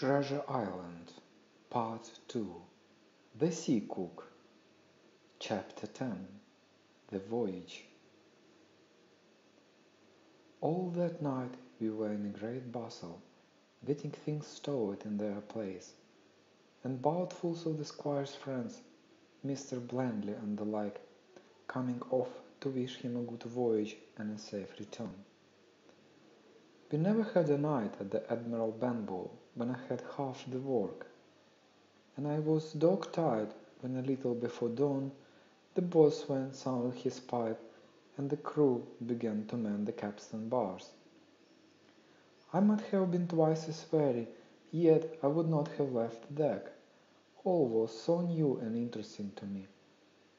Treasure Island, Part 2 The Sea Cook Chapter 10 The Voyage All that night we were in a great bustle, getting things stowed in their place, and boatfuls of the squire's friends, Mr. Blandly and the like, coming off to wish him a good voyage and a safe return. We never had a night at the Admiral Benbow when I had half the work, and I was dog-tired when a little before dawn the boatswain sounded his pipe and the crew began to mend the capstan bars. I might have been twice as weary, yet I would not have left the deck. All was so new and interesting to me.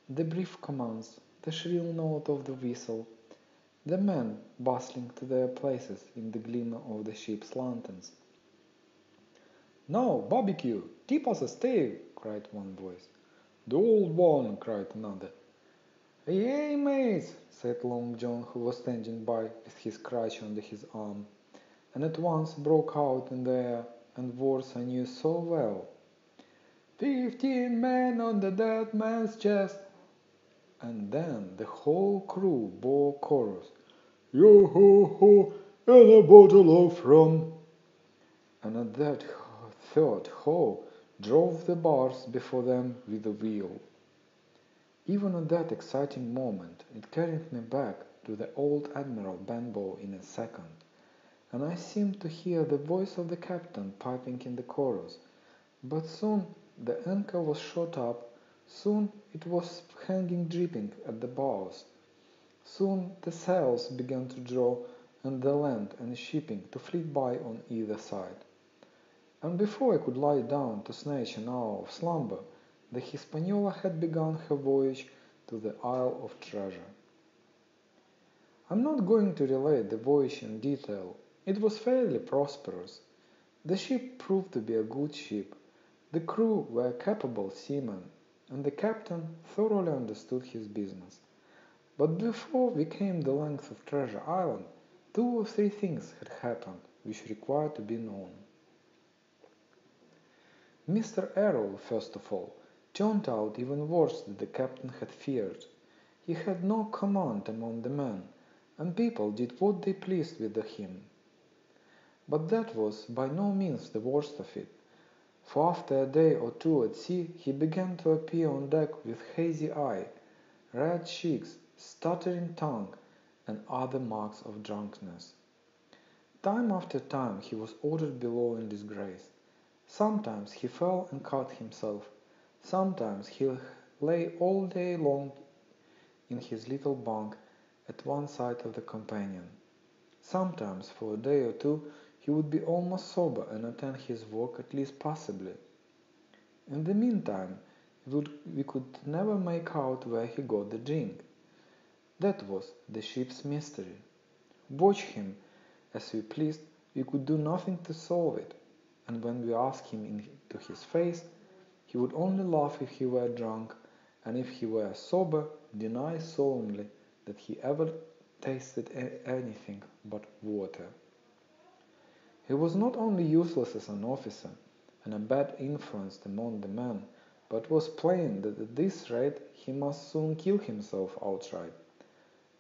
The brief commands, the shrill note of the whistle, the men bustling to their places in the glimmer of the ship's lanterns. "Now, barbecue! Tip us a stave!" cried one voice. "The old one!" cried another. "Aye, mates!" said Long John, who was standing by with his crutch under his arm, and at once broke out in the air, and words I knew so well. 15 men on the dead man's chest!" And then the whole crew bore chorus, "Yo-ho-ho, and a bottle of rum!" And at that third ho drove the bars before them with a wheel. Even at that exciting moment it carried me back to the old Admiral Benbow in a second, and I seemed to hear the voice of the captain piping in the chorus. But soon the anchor was shot up, soon it was hanging dripping at the bows, soon the sails began to draw and the land and shipping to flit by on either side. And before I could lie down to snatch an hour of slumber, the Hispaniola had begun her voyage to the Isle of Treasure. I am not going to relate the voyage in detail. It was fairly prosperous. The ship proved to be a good ship, the crew were capable seamen, and the captain thoroughly understood his business. But before we came the length of Treasure Island, 2 or 3 things had happened which required to be known. Mr. Errol, first of all, turned out even worse than the captain had feared. He had no command among the men, and people did what they pleased with him. But that was by no means the worst of it, for after a day or 2 at sea he began to appear on deck with hazy eye, red cheeks, stuttering tongue, and other marks of drunkenness. Time after time he was ordered below in disgrace. Sometimes he fell and cut himself, sometimes he lay all day long in his little bunk at one side of the companion. Sometimes for a day or 2 he would be almost sober and attend his work at least passably. In the meantime we could never make out where he got the drink. That was the ship's mystery. Watch him as we pleased, we could do nothing to solve it, and when we asked him into his face, he would only laugh if he were drunk, and if he were sober, deny solemnly that he ever tasted anything but water. He was not only useless as an officer, and a bad influence among the men, but it was plain that at this rate he must soon kill himself outright.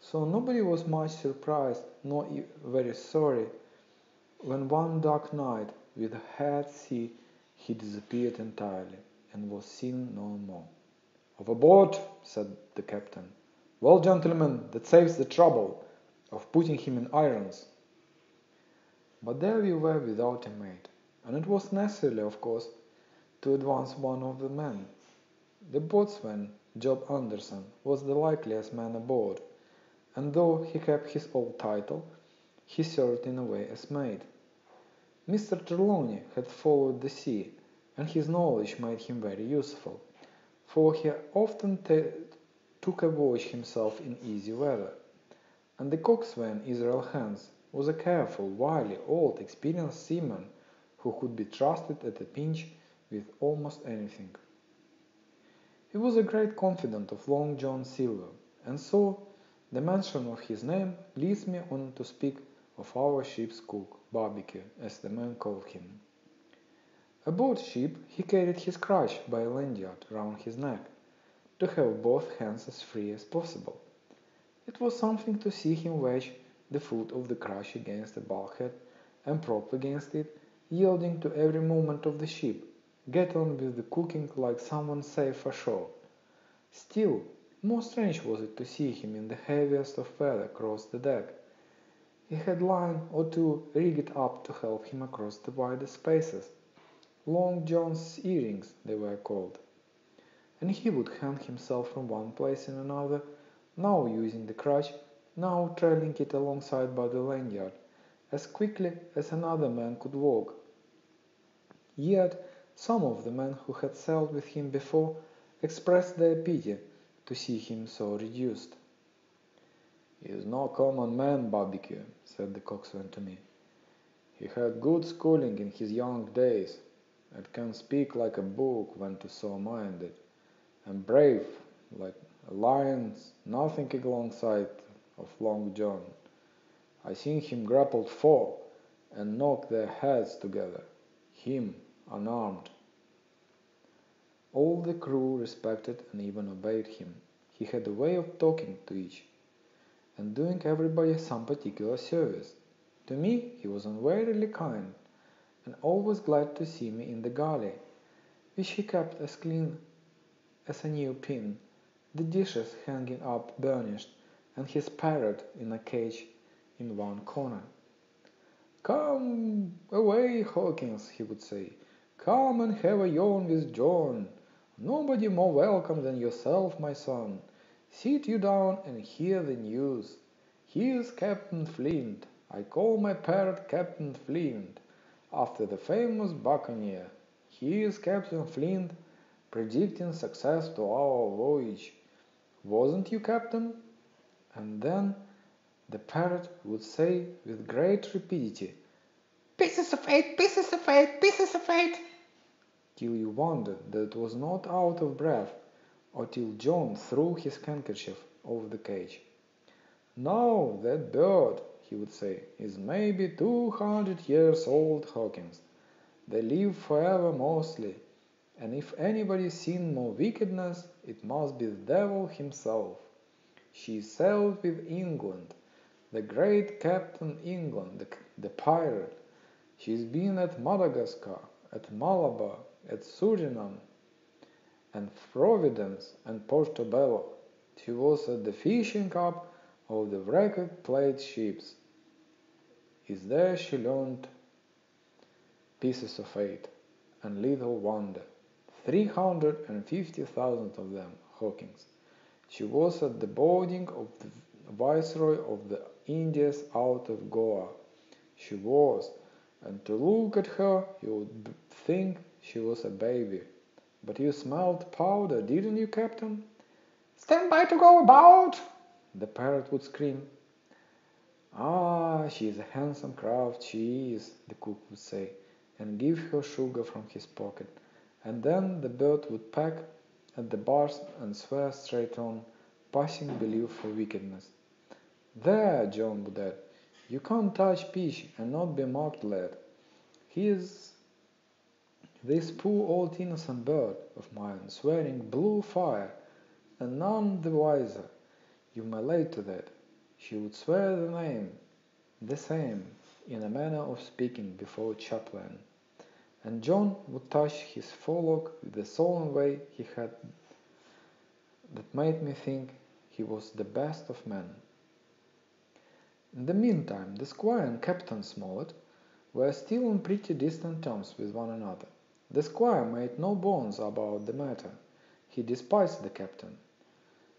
So nobody was much surprised, nor very sorry, when one dark night, with a head at sea, he disappeared entirely, and was seen no more. "Overboard!" said the captain. "Well, gentlemen, that saves the trouble of putting him in irons." But there we were without a mate, and it was necessary, of course, to advance one of the men. The boatswain, Job Anderson, was the likeliest man aboard, and though he kept his old title, he served in a way as mate. Mr. Trelawney had followed the sea, and his knowledge made him very useful, for he often took a voyage himself in easy weather, and the coxswain, Israel Hans, was a careful, wily, old, experienced seaman who could be trusted at a pinch with almost anything. He was a great confidant of Long John Silver, and so the mention of his name leads me on to speak of our ship's cook, Barbecue, as the men called him. Aboard ship he carried his crutch by a lanyard round his neck, to have both hands as free as possible. It was something to see him wedge the foot of the crutch against a bulkhead and prop against it, yielding to every movement of the ship, get on with the cooking like someone safe ashore. Still, more strange was it to see him in the heaviest of weather cross the deck. He had line or two rigged up to help him across the wider spaces. Long John's earrings, they were called. And he would hand himself from one place in another, now using the crutch, now trailing it alongside by the lanyard, as quickly as another man could walk. Yet some of the men who had sailed with him before expressed their pity to see him so reduced. "He is no common man, Barbecue," said the coxswain to me. "He had good schooling in his young days, and can speak like a book when to so minded, and brave like a lion's nothing alongside of Long John. I seen him grappled 4 and knock their heads together, him unarmed." All the crew respected and even obeyed him. He had a way of talking to each, and doing everybody some particular service. To me he was unweariedly kind, and always glad to see me in the galley, which he kept as clean as a new pin, the dishes hanging up burnished, and his parrot in a cage in one corner. "Come away, Hawkins," he would say. "Come and have a yawn with John. Nobody more welcome than yourself, my son. Sit you down and hear the news. Here's Captain Flint. I call my parrot Captain Flint, after the famous buccaneer. Here's Captain Flint, predicting success to our voyage. Wasn't you, Captain?" And then the parrot would say with great rapidity, "Pieces of 8, pieces of 8, pieces of 8, till you wondered that it was not out of breath, or till John threw his handkerchief over the cage. "Now that bird," he would say, "is maybe 200 years old, Hawkins. They live forever mostly, and if anybody's seen more wickedness, it must be the devil himself. She sailed with England, the great Captain England, the pirate. She's been at Madagascar, at Malabar, at Suriname, and Providence, and Portobello. She was at the fishing up of the wrecked plate ships. Is there she learned pieces of 8, and little wonder. 350,000 of them, Hawkins. She was at the boarding of the Viceroy of the Indies out of Goa. She was, and to look at her you would think she was a baby. But you smelled powder, didn't you, Captain?" "Stand by to go about!" the parrot would scream. "Ah, she is a handsome craft, she is," the cook would say, and give her sugar from his pocket, and then the bird would peck at the bars and swear straight on, passing belief for wickedness. "There," John would add, "you can't touch Peach and not be marked, lad. Here's this poor old innocent bird of mine swearing blue fire, and none the wiser. You may lay to that. She would swear the name, the same, in a manner of speaking before chaplain." And John would touch his forelock with the solemn way he had that made me think he was the best of men. In the meantime, the squire and Captain Smollett were still on pretty distant terms with one another. The squire made no bones about the matter. He despised the captain.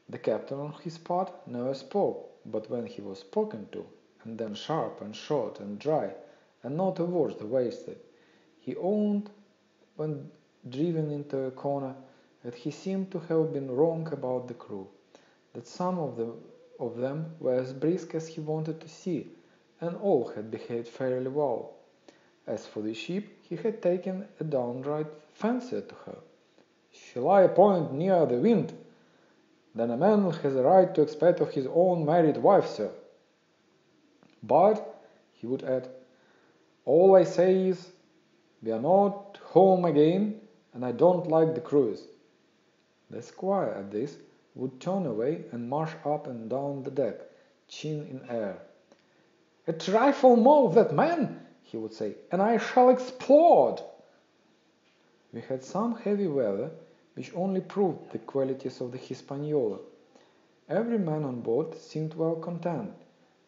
The captain, on his part, never spoke, but when he was spoken to, and then sharp and short and dry, and not a word wasted, he owned, when driven into a corner, that he seemed to have been wrong about the crew, that some of them were as brisk as he wanted to see, and all had behaved fairly well. As for the ship, he had taken a downright fancy to her. "She lie a point near the wind, then a man has a right to expect of his own married wife, sir. But," he would add, "all I say is, "We are not home again, and I don't like the cruise." The squire at this would turn away and march up and down the deck, chin in air. "A trifle more of that, man," he would say, "and I shall explode." We had some heavy weather, which only proved the qualities of the Hispaniola. Every man on board seemed well content,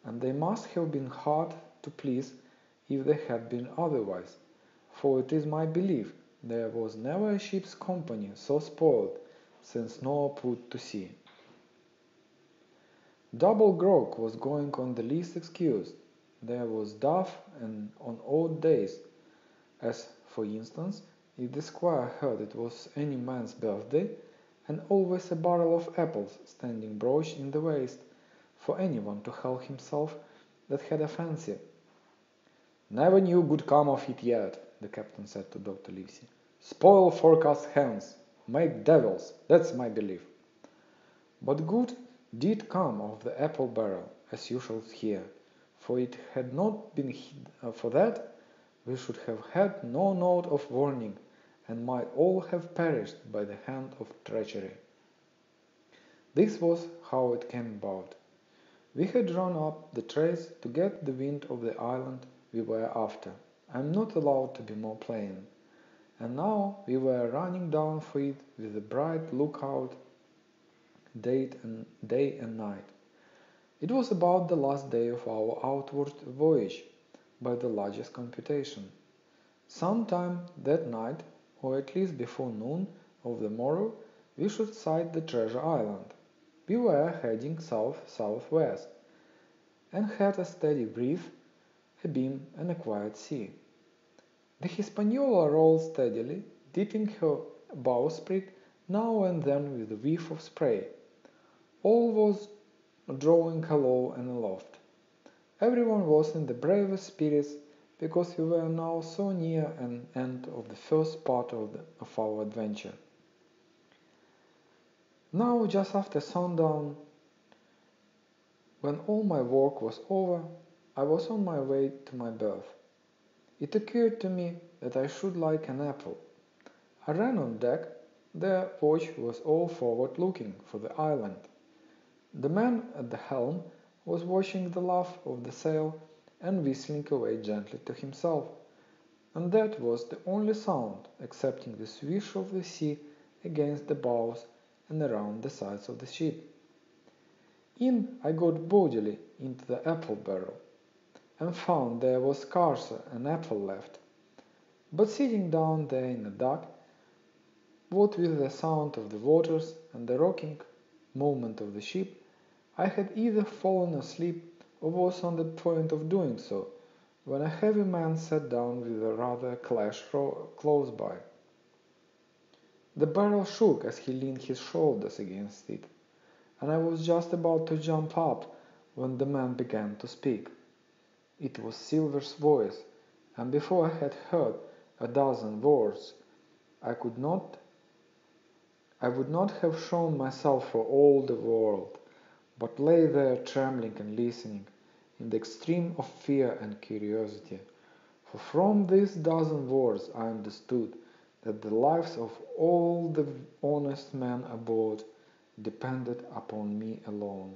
and they must have been hard to please if they had been otherwise, for it is my belief there was never a ship's company so spoiled since Noah put to sea. Double grog was going on the least excuse. There was duff and on odd days, as, for instance, if the squire heard it was any man's birthday, and always a barrel of apples standing broached in the waist for anyone to help himself that had a fancy. "Never knew good come of it yet," the captain said to Dr. Livesey. "Spoil forecast hens, make devils, that's my belief." But good did come of the apple barrel, as you shall hear, for it had not been for that, we should have had no note of warning, and might all have perished by the hand of treachery. This was how it came about. We had drawn up the trace to get the wind of the island we were after. I am not allowed to be more plain. And now we were running down for it with a bright lookout day and night. It was about the last day of our outward voyage, by the largest computation. Sometime that night, or at least before noon of the morrow, we should sight the treasure island. We were heading south-southwest, and had a steady breeze, a beam, and a quiet sea. The Hispaniola rolled steadily, dipping her bowsprit now and then with a whiff of spray. All was drawing alow and aloft. Everyone was in the bravest spirits, because we were now so near an end of the first part of our adventure. Now, just after sundown, when all my work was over, I was on my way to my berth. It occurred to me that I should like an apple. I ran on deck. The watch was all forward looking for the island. The man at the helm was watching the luff of the sail and whistling away gently to himself, and that was the only sound excepting the swish of the sea against the bows and around the sides of the ship. In I got bodily into the apple barrel, and found there was scarce an apple left. But sitting down there in the dark, what with the sound of the waters and the rocking movement of the ship, I had either fallen asleep or was on the point of doing so, when a heavy man sat down with a rather clash close by. The barrel shook as he leaned his shoulders against it, and I was just about to jump up when the man began to speak. It was Silver's voice, and before I had heard a dozen words, I would not have shown myself for all the world, but lay there trembling and listening, in the extreme of fear and curiosity. For from these dozen words I understood that the lives of all the honest men aboard depended upon me alone.